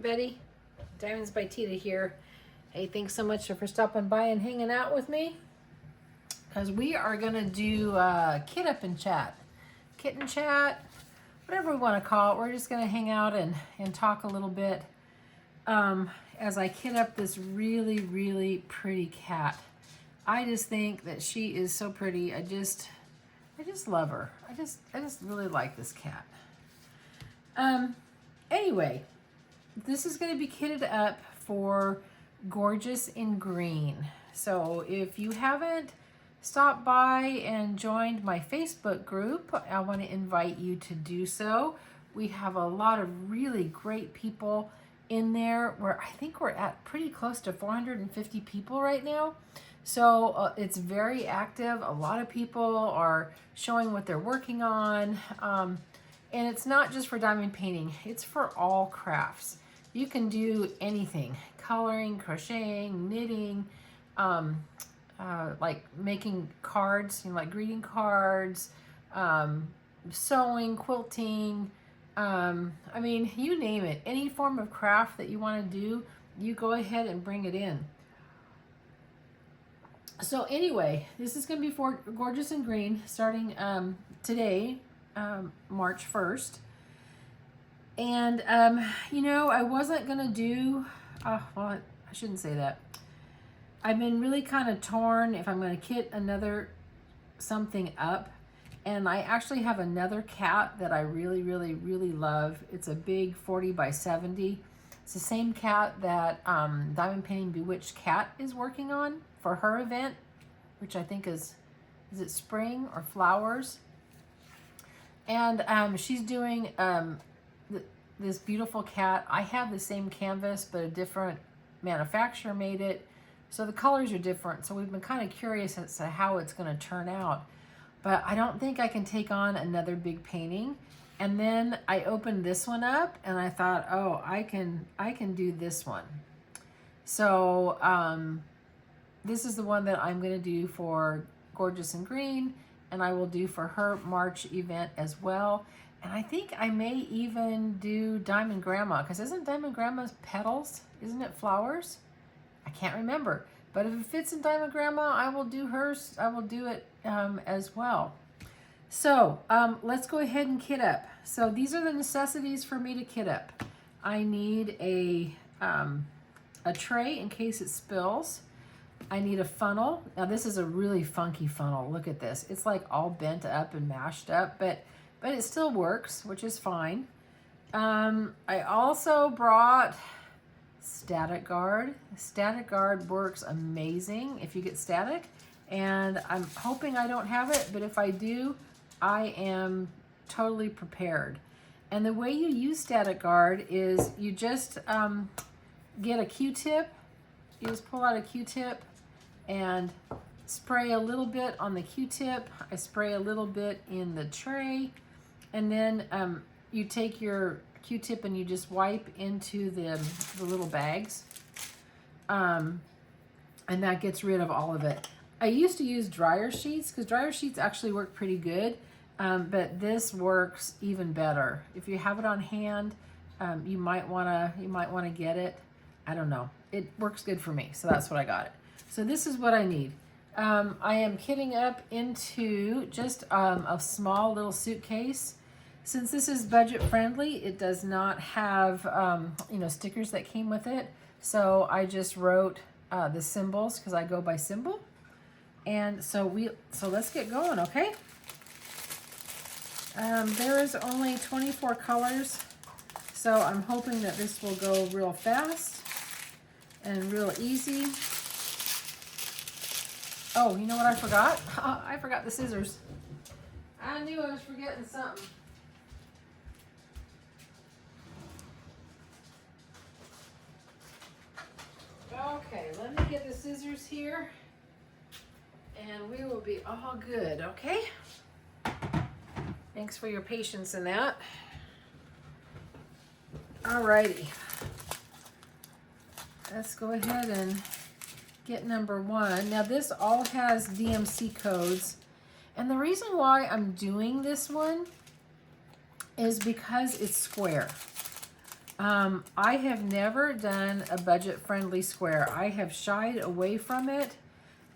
everybody. Diamonds by Teeda here. Hey, thanks so much for stopping by and hanging out with me. Because we are going to do Kit Up and Chat. Kitten Chat, whatever we want to call it. We're just going to hang out and talk a little bit as I kit up this really, really pretty cat. I just think that she is so pretty. I just love her. I just really like this cat. Anyway, this is going to be kitted up for Gorgeous in Green. So if you haven't stopped by and joined my Facebook group, I want to invite you to do so. We have a lot of really great people in there. I think we're at pretty close to 450 people right now. So it's very active. A lot of people are showing what they're working on. And it's not just for diamond painting, it's for all crafts. You can do anything, coloring, crocheting, knitting, like making cards, like greeting cards, sewing, quilting, I mean, you name it. Any form of craft that you want to do, you go ahead and bring it in. So anyway, this is going to be for Gorgeous in Green starting today, March 1st. And, you know, I wasn't going to do, well, I shouldn't say that. I've been really kind of torn if I'm going to kit another something up. And I actually have another cat that I really, really, really love. It's a big 40 by 70. It's the same cat that Diamond Painting Bewitched Cat is working on for her event, which I think is it spring or flowers? And she's doing this beautiful cat. I have the same canvas, but a different manufacturer made it. So the colors are different. So we've been kind of curious as to how it's going to turn out. But I don't think I can take on another big painting. And then I opened this one up and I thought, oh, I can do this one. So this is the one that I'm going to do for Gorgeous in Green, and I will do for her March event as well. And I think I may even do Diamond Grandma, because isn't Diamond Grandma's petals? Isn't it flowers? I can't remember. But if it fits in Diamond Grandma, I will do hers. I will do it as well. So let's go ahead and kit up. So these are the necessities for me to kit up. I need a tray in case it spills. I need a funnel. Now this is a really funky funnel. Look at this. It's like all bent up and mashed up, but it still works, which is fine. I also brought static guard. Static guard works amazing if you get static, and I'm hoping I don't have it, but if I do, I am totally prepared. And the way you use static guard is you just get a Q-tip. You just pull out a Q-tip and spray a little bit on the Q-tip. I spray a little bit in the tray, and then you take your Q-tip and you just wipe into the little bags, and that gets rid of all of it. I used to use dryer sheets because dryer sheets actually work pretty good, but this works even better. If you have it on hand, you might wanna get it. I don't know. It works good for me, so that's what I got it. So this is what I need. I am kitting up into just a small little suitcase. Since this is budget friendly, it does not have you know, stickers that came with it. So I just wrote the symbols because I go by symbol. And so let's get going, okay? There is only 24 colors, so I'm hoping that this will go real fast and real easy. Oh, you know what I forgot? I forgot the scissors. I knew I was forgetting something. Okay, let me get the scissors here, and we will be all good, okay? Thanks for your patience in that. Alrighty. Let's go ahead and get number one. Now this all has DMC codes, and the reason why I'm doing this one is because it's square. I have never done a budget-friendly square. I have shied away from it,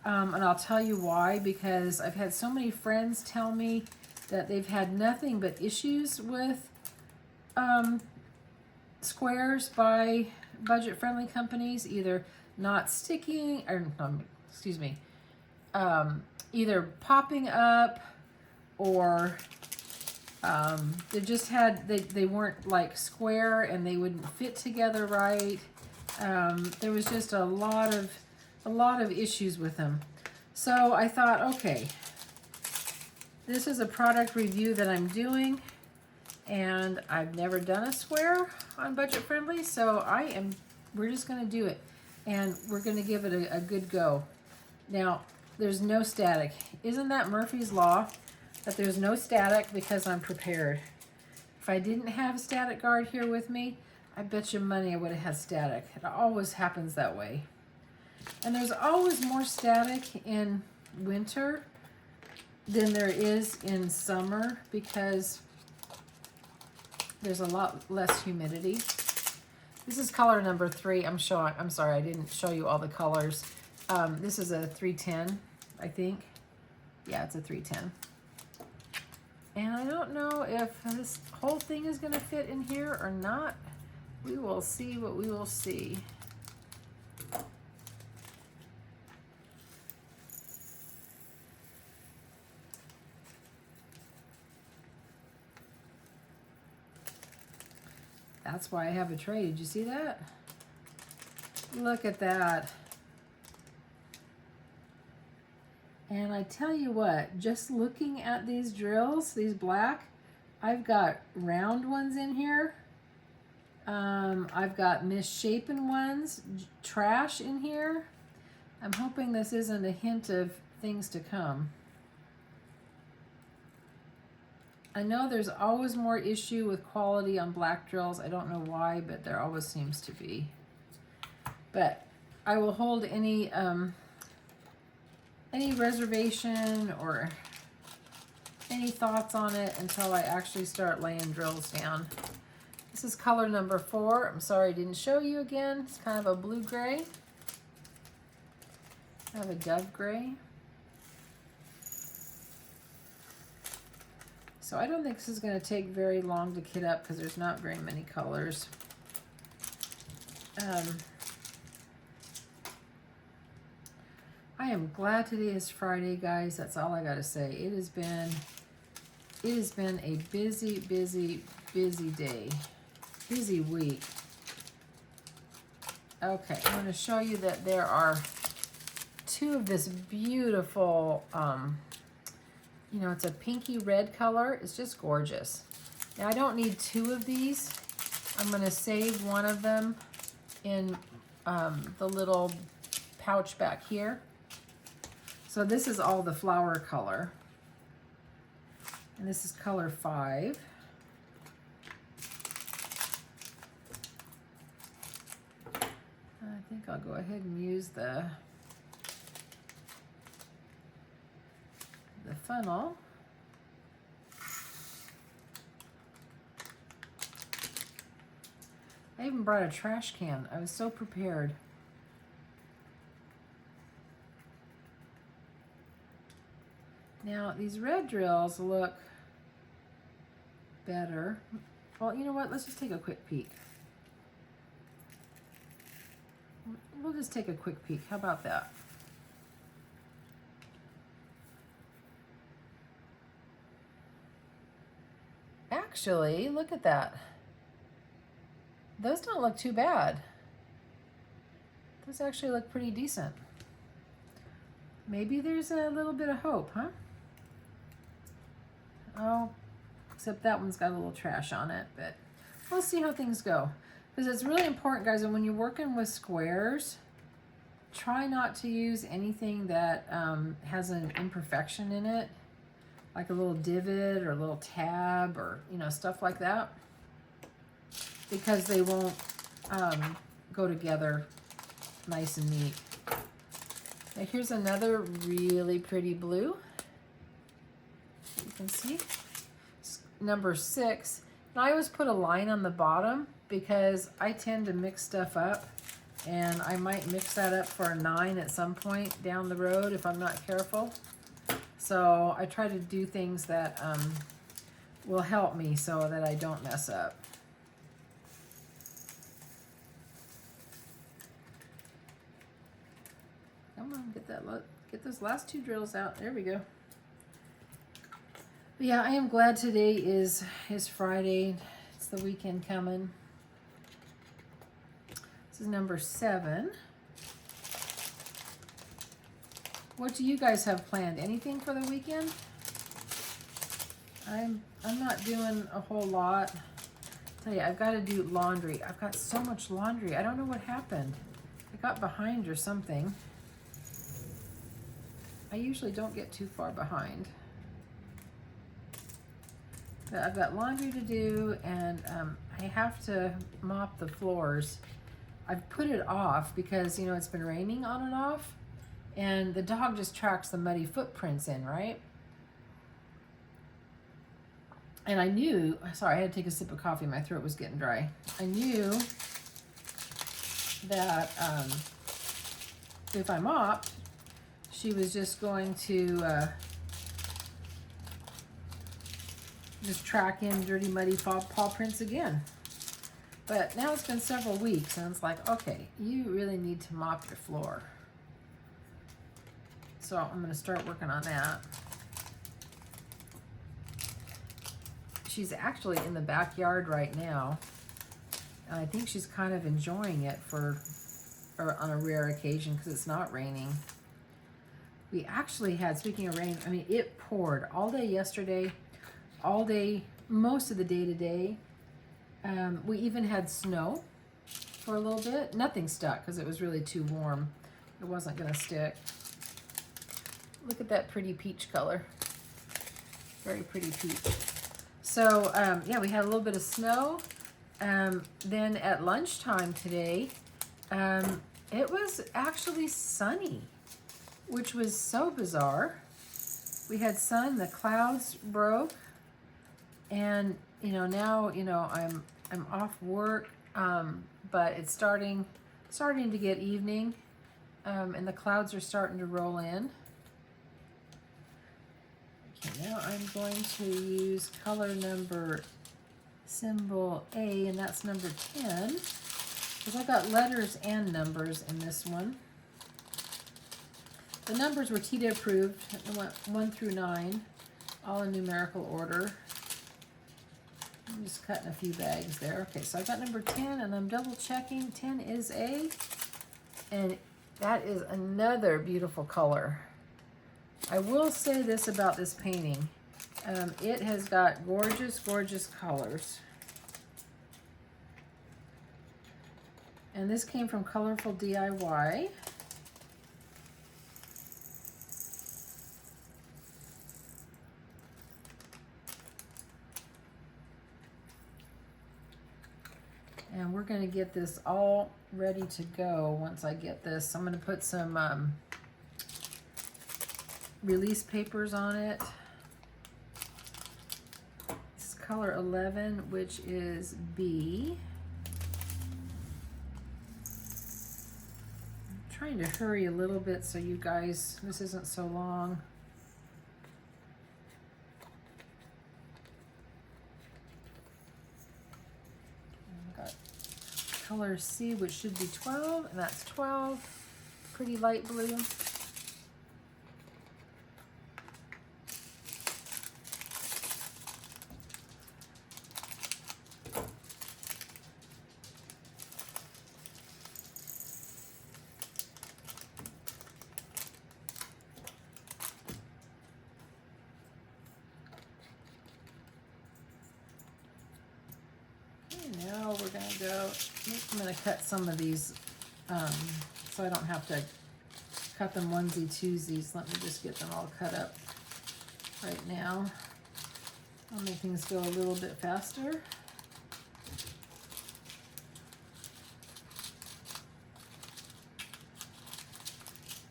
and I'll tell you why, because I've had so many friends tell me that they've had nothing but issues with squares by budget-friendly companies, either not sticking, or excuse me, either popping up, or they weren't like square and they wouldn't fit together right. There was just a lot of issues with them. So I thought, okay, this is a product review that I'm doing, and I've never done a square on budget friendly, so we're just gonna do it, and we're gonna give it a good go. Now, there's no static. Isn't that Murphy's Law? That there's no static because I'm prepared. If I didn't have a static guard here with me, I bet you money I would have had static. It always happens that way. And there's always more static in winter than there is in summer because there's a lot less humidity. This is color number 3. I'm sorry, I didn't show you all the colors. This is a 310, I think. Yeah, it's a 310. And I don't know if this whole thing is gonna fit in here or not. We will see what we will see. That's why I have a tray. Did you see that? Look at that. And I tell you what, just looking at these drills, these black, I've got round ones in here. I've got misshapen ones, trash in here. I'm hoping this isn't a hint of things to come. I know there's always more issue with quality on black drills. I don't know why, but there always seems to be. But I will hold any reservation or any thoughts on it until I actually start laying drills down. This is color number 4. I'm sorry I didn't show you again. It's kind of a blue gray. I have a dove gray. So I don't think this is going to take very long to kit up because there's not very many colors. I am glad today is Friday, guys. That's all I got to say. It has been a busy, busy, busy day. Busy week. Okay, I'm going to show you that there are 2 of this beautiful, you know, it's a pinky red color. It's just gorgeous. Now, I don't need 2 of these. I'm going to save one of them in the little pouch back here. So this is all the flower color. And this is color 5. I think I'll go ahead and use the funnel. I even brought a trash can. I was so prepared. Now, these red drills look better. Well, you know what? Let's just take a quick peek. We'll just take a quick peek. How about that? Actually, look at that. Those don't look too bad. Those actually look pretty decent. Maybe there's a little bit of hope, huh? Oh, except that one's got a little trash on it, but we'll see how things go. Because it's really important, guys, and when you're working with squares, try not to use anything that has an imperfection in it, like a little divot or a little tab or, you know, stuff like that, because they won't go together nice and neat. Now here's another really pretty blue. You can see. It's number 6. And I always put a line on the bottom because I tend to mix stuff up, and I might mix that up for a 9 at some point down the road if I'm not careful. So I try to do things that will help me so that I don't mess up. Come on, get those last 2 drills out. There we go. But yeah, I am glad today is Friday. It's the weekend coming. This is number 7. What do you guys have planned? Anything for the weekend? I'm not doing a whole lot. I tell you, I've got to do laundry. I've got so much laundry. I don't know what happened. I got behind or something. I usually don't get too far behind. But I've got laundry to do, and I have to mop the floors. I've put it off because, you know, it's been raining on and off, and the dog just tracks the muddy footprints in, right? And I knew, sorry, I had to take a sip of coffee. My throat was getting dry. I knew that if I mopped, she was just going to just track in dirty, muddy paw prints again. But now it's been several weeks, and it's like, okay, you really need to mop your floor. So I'm going to start working on that. She's actually in the backyard right now, and I think she's kind of enjoying it or on a rare occasion because it's not raining. We actually had, speaking of rain, I mean, it poured all day yesterday, all day, most of the day today. We even had snow for a little bit. Nothing stuck because it was really too warm. It wasn't going to stick. Look at that pretty peach color. Very pretty peach. So, yeah, we had a little bit of snow. Then at lunchtime today, it was actually sunny, which was so bizarre. We had sun, the clouds broke, and, you know, now, you know, I'm off work, but it's starting to get evening, and the clouds are starting to roll in. Okay, now I'm going to use color number symbol A, and that's number 10, because I got letters and numbers in this one. The numbers were TITA approved, 1 through 9, all in numerical order. I'm just cutting a few bags there. Okay, so I got number 10, and I'm double checking. 10 is A, and that is another beautiful color. I will say this about this painting. It has got gorgeous, gorgeous colors. And this came from ColorfulDiy. And we're going to get this all ready to go once I get this. I'm going to put some release papers on it. This is color 11, which is B. I'm trying to hurry a little bit so you guys, this isn't so long. Color C, which should be 12, and that's 12. Pretty light blue. Now we're going to go, I'm going to cut some of these so I don't have to cut them onesie twosies. Let me just get them all cut up right now. I'll make things go a little bit faster.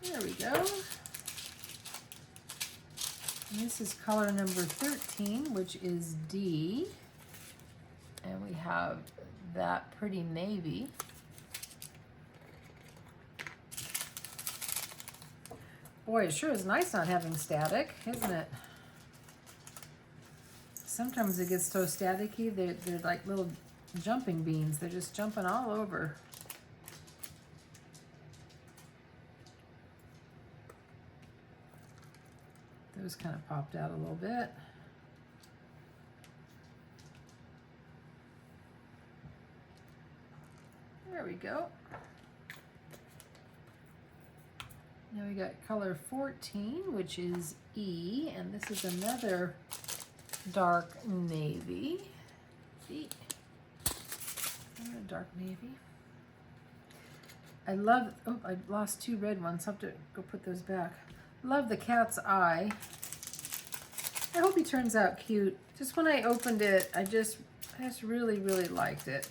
There we go. And this is color number 13, which is D. have that pretty navy. Boy, it sure is nice not having static, isn't it? Sometimes it gets so staticky, they're like little jumping beans. They're just jumping all over. Those kind of popped out a little bit. There we go. Now we got color 14, which is E, and this is another dark navy. See? Another dark navy. I love, oh, I lost 2 red ones. I'll have to go put those back. Love the cat's eye. I hope he turns out cute. Just when I opened it, I just really, really liked it.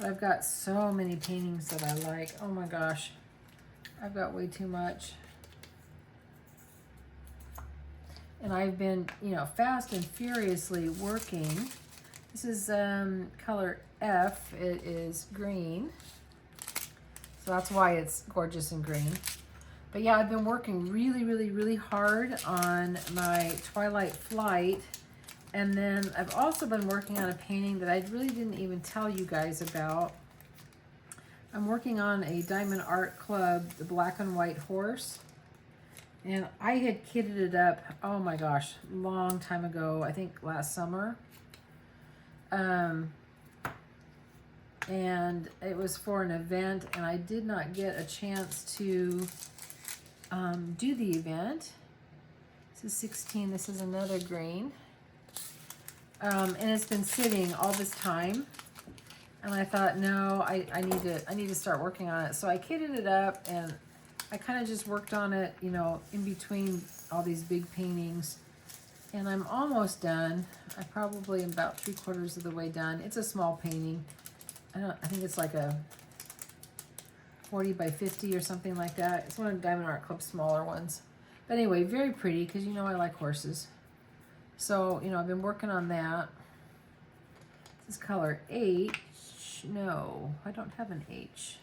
I've got so many paintings that I like. Oh my gosh. I've got way too much. And I've been, you know, fast and furiously working. This is color F. It is green. So that's why it's gorgeous and green. But yeah, I've been working really, really, really hard on my Twilight Flight. And then I've also been working on a painting that I really didn't even tell you guys about. I'm working on a Diamond Art Club, the black and white horse. And I had kitted it up, oh my gosh, long time ago, I think last summer. And it was for an event, and I did not get a chance to do the event. This is 16, this is another green. And it's been sitting all this time. And I thought, no, I need to start working on it. So I kitted it up, and I kind of just worked on it, you know, in between all these big paintings. And I'm almost done. I probably am about 3/4 of the way done. It's a small painting. I think it's like a 40 by 50 or something like that. It's one of Diamond Art Club's smaller ones. But anyway, very pretty, because you know I like horses. So, you know, I've been working on that. This is color H. No, I don't have an H.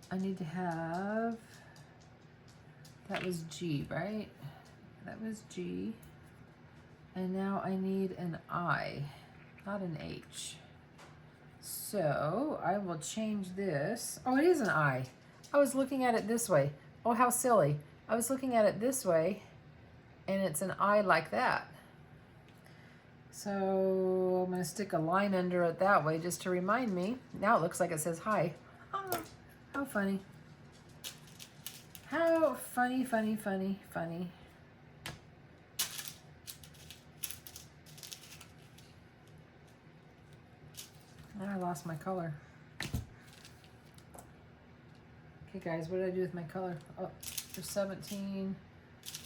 I need to have, that was G, right? That was G. And now I need an I, not an H. So I will change this. Oh, it is an I. I was looking at it this way. Oh, how silly. I was looking at it this way, and it's an I like that. So I'm going to stick a line under it that way just to remind me. Now it looks like it says hi. Oh, how funny. How funny, funny, funny, funny. Now I lost my color. Okay guys, what did I do with my color? Oh, there's 17,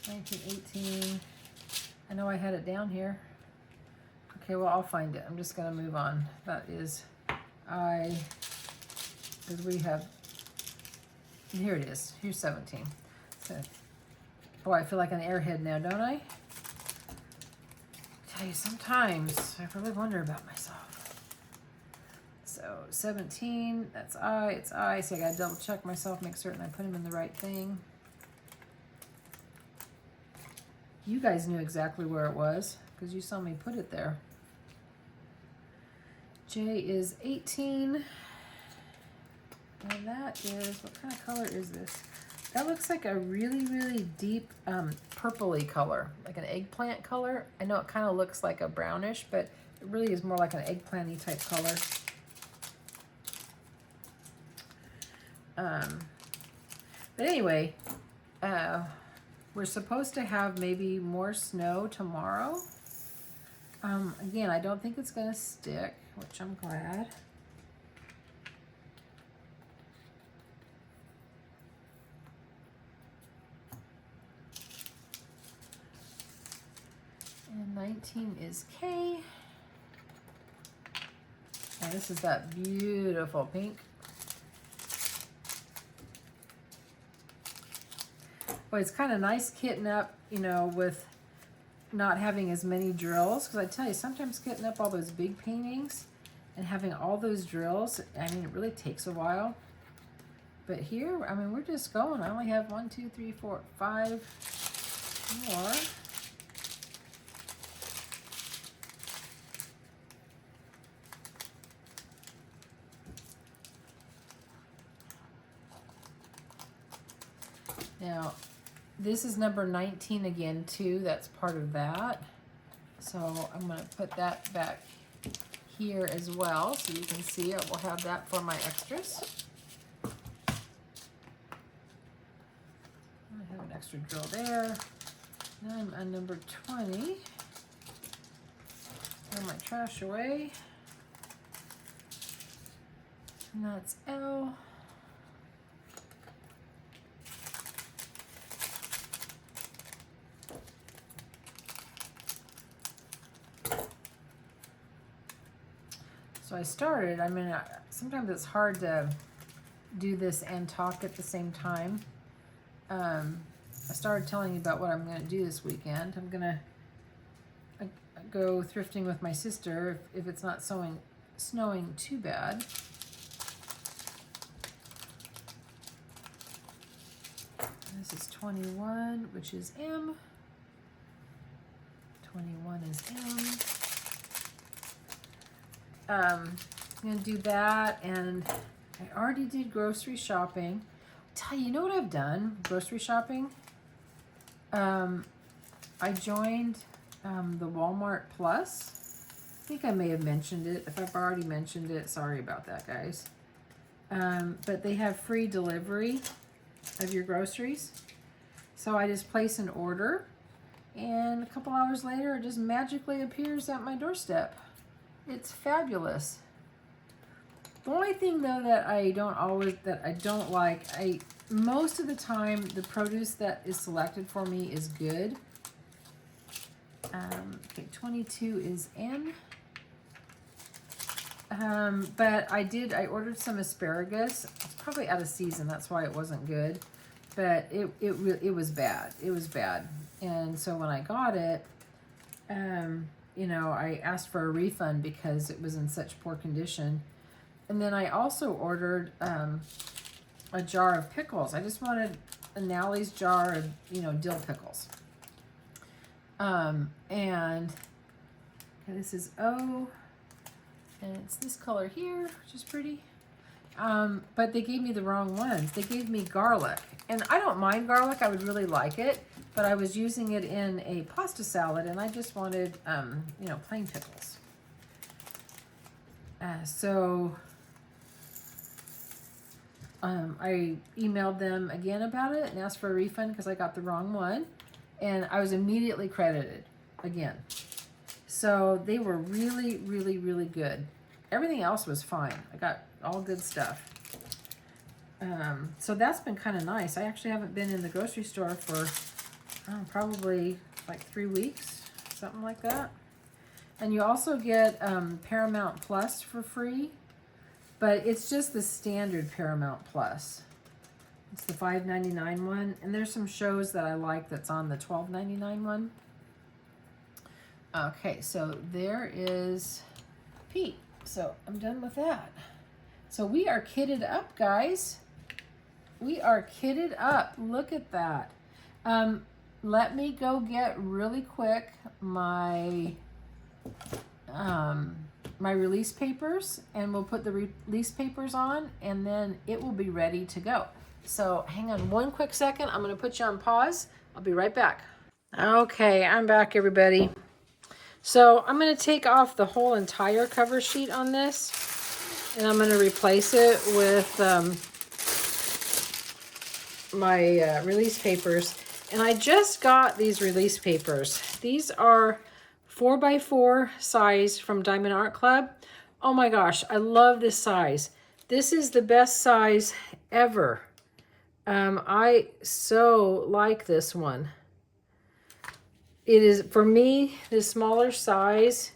19, 18. I know I had it down here. Okay, well, I'll find it. I'm just going to move on. That is I, because we have, here it is. Here's 17. So, boy, I feel like an airhead now, don't I? I tell you, sometimes I really wonder about myself. So 17, that's I, it's I. See, I got to double check myself, make certain I put them in the right thing. You guys knew exactly where it was because you saw me put it there. J is 18. And that is, what kind of color is this? That looks like a really, really deep purpley color, like an eggplant color. I know it kind of looks like a brownish, but it really is more like an eggplant-y type color. But anyway, we're supposed to have maybe more snow tomorrow. Again, I don't think it's gonna stick, which I'm glad. And 19 is K. And this is that beautiful pink. Well, it's kind of nice kitting up, you know, with not having as many drills. Because I tell you, sometimes kitting up all those big paintings and having all those drills, I mean, it really takes a while. But here, I mean, we're just going. I only have 1, 2, 3, 4, 5 more. Now, this is number 19 again, too. That's part of that. So I'm going to put that back here as well so you can see it. We'll have that for my extras. I have an extra drill there. Now I'm on number 20. Throw my trash away. And that's L. So I started, I mean, sometimes it's hard to do this and talk at the same time. I started telling you about what I'm going to do this weekend. I'm going to go thrifting with my sister if it's not snowing too bad. This is 21, which is M. 21 is M. I'm going to do that, and I already did grocery shopping. Tell you, you know what I've done? Grocery shopping. I joined the Walmart Plus. I think I may have mentioned it. If I've already mentioned it, sorry about that, guys. But they have free delivery of your groceries. So I just place an order, and a couple hours later, it just magically appears at my doorstep. It's fabulous. The only thing though that I don't like, most of the time the produce that is selected for me is good. Okay, 22 is N. But I ordered some asparagus. It's probably out of season, that's why it wasn't good. But it was bad. It was bad. And so when I got it, you know, I asked for a refund because it was in such poor condition. And then I also ordered a jar of pickles. I just wanted a Nally's jar of, you know, dill pickles. And okay, this is O, and it's this color here, which is pretty. But they gave me the wrong ones. They gave me garlic, and I don't mind garlic. I would really like it, but I was using it in a pasta salad, and I just wanted, you know, plain pickles. So I emailed them again about it and asked for a refund because I got the wrong one, and I was immediately credited again. So they were really, really, really good. Everything else was fine. I got all good stuff. So that's been kind of nice. I actually haven't been in the grocery store for probably like 3 weeks, something like that. And you also get Paramount Plus for free, but it's just the standard Paramount Plus. It's the $5.99 one, and there's some shows that I like that's on the $12.99 one. Okay, so there is Pete. So I'm done with that. So we are kitted up, guys. We are kitted up. Look at that. Let me go get really quick my my release papers, and we'll put the release papers on, and then it will be ready to go. So hang on one quick second. I'm going to put you on pause. I'll be right back. Okay, I'm back, everybody. So I'm going to take off the whole entire cover sheet on this, and I'm going to replace it with my release papers. And I just got these release papers. These are 4x4 size from Diamond Art Club. Oh my gosh, I love this size. This is the best size ever. I so like this one. It is, for me, the smaller size.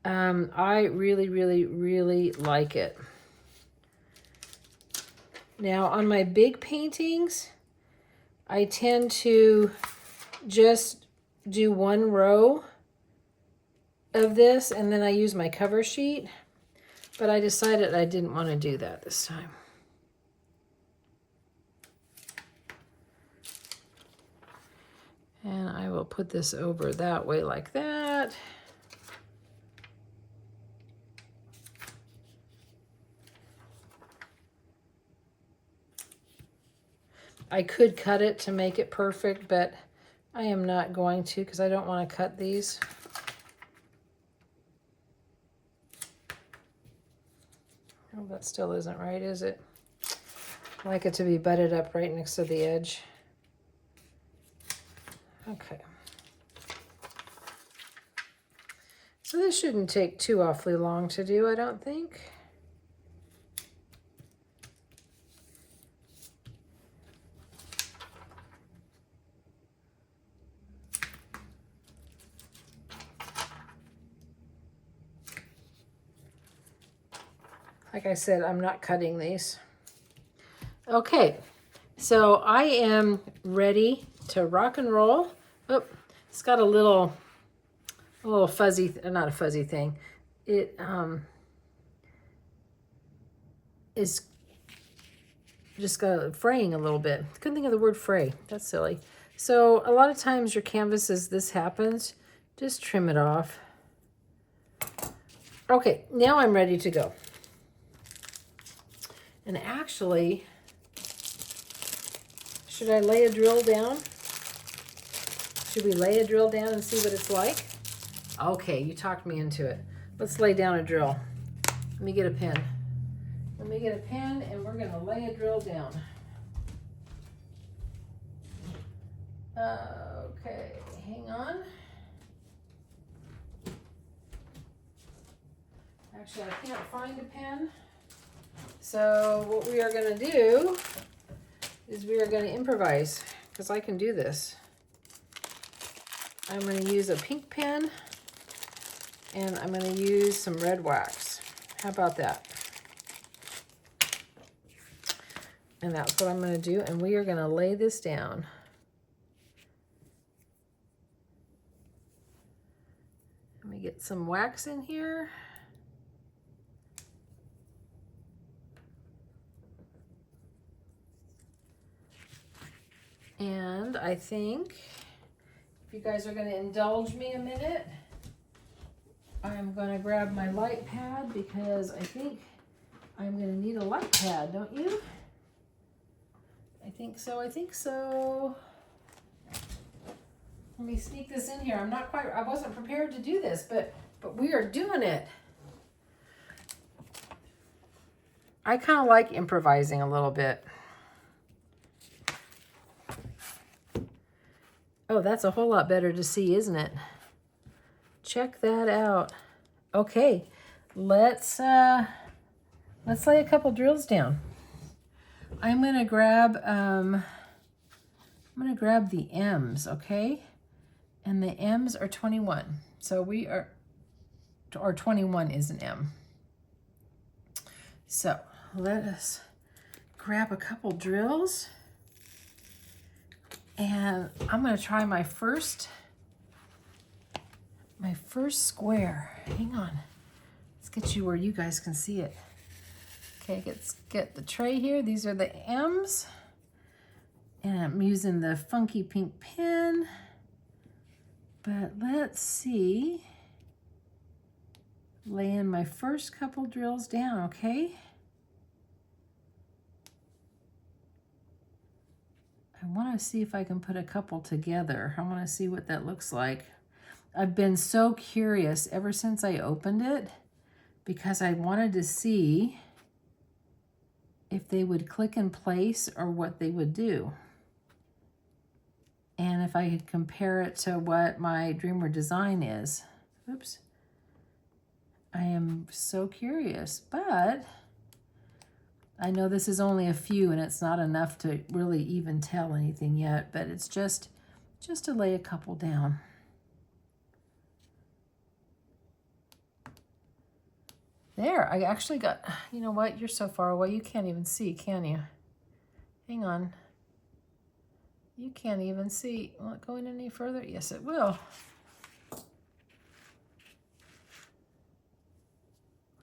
I really, really, really like it. Now, on my big paintings, I tend to just do one row of this and then I use my cover sheet, but I decided I didn't want to do that this time. And I will put this over that way like that. I could cut it to make it perfect, but I am not going to because I don't want to cut these. Oh, that still isn't right, is it? I like it to be butted up right next to the edge. Okay. So this shouldn't take too awfully long to do, I don't think. Like I said, I'm not cutting these. Okay, so I am ready to rock and roll. Oh, it's got a little fuzzy, not a fuzzy thing. It is just got fraying a little bit. Couldn't think of the word fray. That's silly. So a lot of times your canvases, this happens. Just trim it off. Okay, now I'm ready to go. And actually, should I lay a drill down? Should we lay a drill down and see what it's like? Okay, you talked me into it. Let's lay down a drill. Let me get a pen. Let me get a pen and we're gonna lay a drill down. Okay, hang on. Actually, I can't find a pen. So what we are gonna do is we are gonna improvise because I can do this. I'm gonna use a pink pen and I'm gonna use some red wax. How about that? And that's what I'm gonna do, and we are gonna lay this down. Let me get some wax in here. And I think if you guys are going to indulge me a minute, I'm going to grab my light pad because I think I'm going to need a light pad, don't you? I think so, I think so. Let me sneak this in here. I wasn't prepared to do this, but we are doing it. I kind of like improvising a little bit. Oh, that's a whole lot better to see, isn't it? Check that out. Okay, let's lay a couple drills down. I'm gonna grab the M's, okay? And the M's are 21. So we are, or 21 is an M. So let us grab a couple drills. And I'm gonna try my first square. Hang on. Let's get you where you guys can see it. Okay, let's get the tray here. These are the M's. And I'm using the funky pink pen. But let's see. Laying my first couple drills down, okay? I want to see if I can put a couple together. I want to see what that looks like. I've been so curious ever since I opened it because I wanted to see if they would click in place or what they would do. And if I could compare it to what my Dreamer design is. Oops. I am so curious, but I know this is only a few and it's not enough to really even tell anything yet, but it's just to lay a couple down. There, I actually got, you know what? You're so far away, you can't even see, can you? Hang on. You can't even see. Will it go in any further? Yes, it will.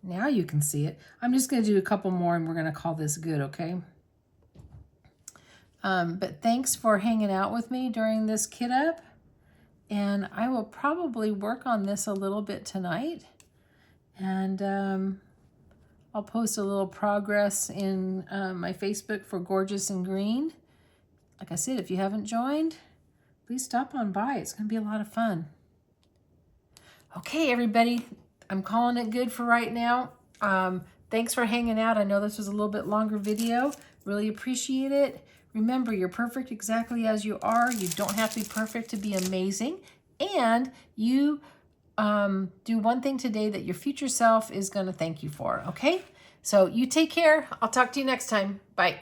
Now you can see it. I'm just going to do a couple more and we're going to call this good, okay? But thanks for hanging out with me during this kit up. And I will probably work on this a little bit tonight. And I'll post a little progress in my Facebook for Gorgeous and Green. Like I said, if you haven't joined, please stop on by. It's going to be a lot of fun. Okay, everybody, I'm calling it good for right now. Thanks for hanging out. I know this was a little bit longer video. Really appreciate it. Remember, you're perfect exactly as you are. You don't have to be perfect to be amazing. And you do one thing today that your future self is going to thank you for, okay? So you take care. I'll talk to you next time. Bye.